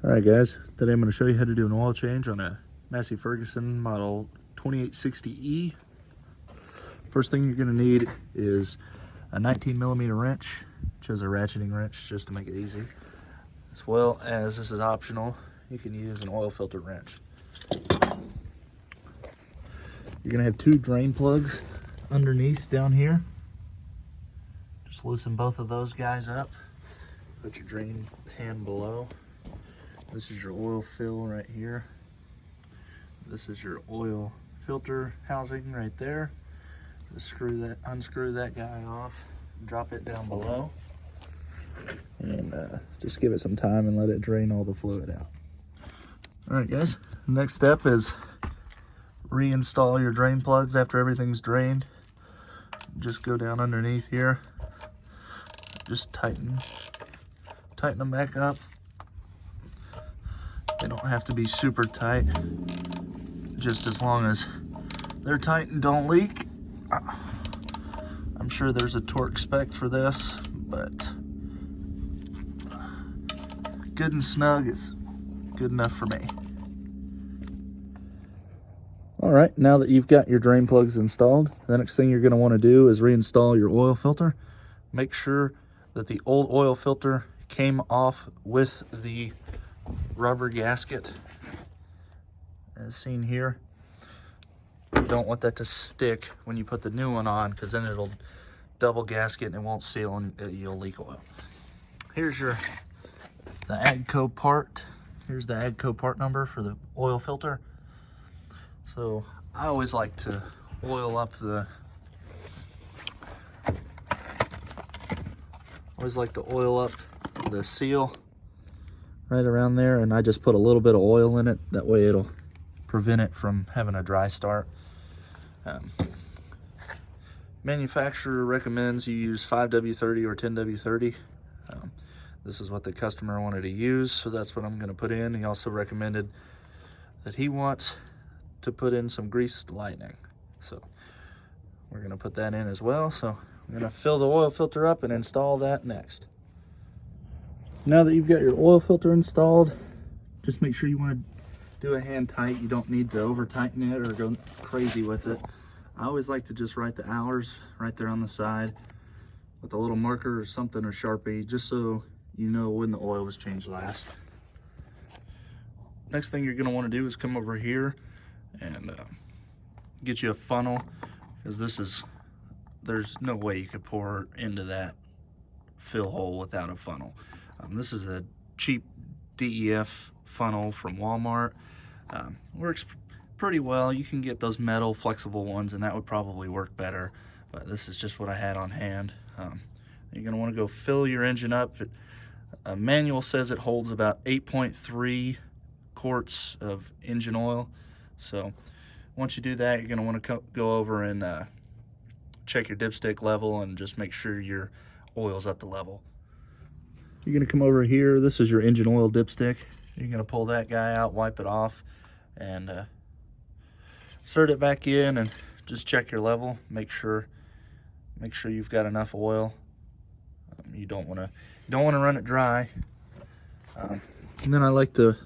Alright guys, today I'm going to show you how to do an oil change on a Massey Ferguson model 2860E. First thing you're going to need is a 19mm wrench, which is a ratcheting wrench just to make it easy. As well as, this is optional, you can use an oil filter wrench. You're going to have two drain plugs underneath down here. Just loosen both of those guys up. Put your drain pan below. This is your oil fill right here. This is your oil filter housing right there. Just unscrew that guy off, drop it down below, and just give it some time and let it drain all the fluid out. All right guys, next step is reinstall your drain plugs after everything's drained. Just go down underneath here, just tighten them back up. They don't have to be super tight, just as long as they're tight and don't leak. I'm sure there's a torque spec for this, but good and snug is good enough for me. All right, now that you've got your drain plugs installed, the next thing you're going to want to do is reinstall your oil filter. Make sure that the old oil filter came off with the rubber gasket as seen here. Don't want that to stick when you put the new one on, because then it'll double gasket and it won't seal and you'll leak oil. Here's the AGCO part. Here's the AGCO part number for the oil filter. So I always like to oil up the seal right around there, and I just put a little bit of oil in it. That way it'll prevent it from having a dry start. Manufacturer recommends you use 5W30 or 10W30. This is what the customer wanted to use, so that's what I'm going to put in. He also recommended that he wants to put in some greased lightning, so we're going to put that in as well. So I'm going to fill the oil filter up and install that next. Now that you've got your oil filter installed, just make sure you want to do a hand tight. You don't need to over tighten it or go crazy with it. I always like to just write the hours right there on the side with a little marker or something, or Sharpie, just so you know when the oil was changed last. Next thing you're going to want to do is come over here and get you a funnel, because there's no way you could pour into that fill hole without a funnel. This is a cheap DEF funnel from Walmart. Works pretty well. You can get those metal flexible ones and that would probably work better, but this is just what I had on hand. You're going to want to go fill your engine up. A manual says it holds about 8.3 quarts of engine oil. So once you do that, you're going to want to go over and check your dipstick level and just make sure your oil's up to level. You're going to come over here. This is your engine oil dipstick. You're going to pull that guy out, wipe it off, and insert it back in and just check your level. Make sure you've got enough oil. You don't want to run it dry. And then I like to,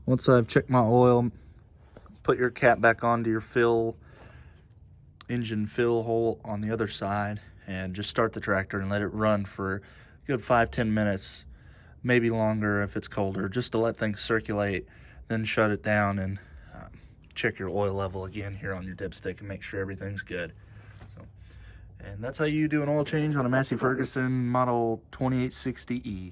once I've checked my oil, put your cap back onto your engine fill hole on the other side, and just start the tractor and let it run for a good 5-10 minutes, maybe longer if it's colder, just to let things circulate. Then shut it down and check your oil level again here on your dipstick and make sure everything's good. And that's how you do an oil change on a Massey Ferguson model 2860E.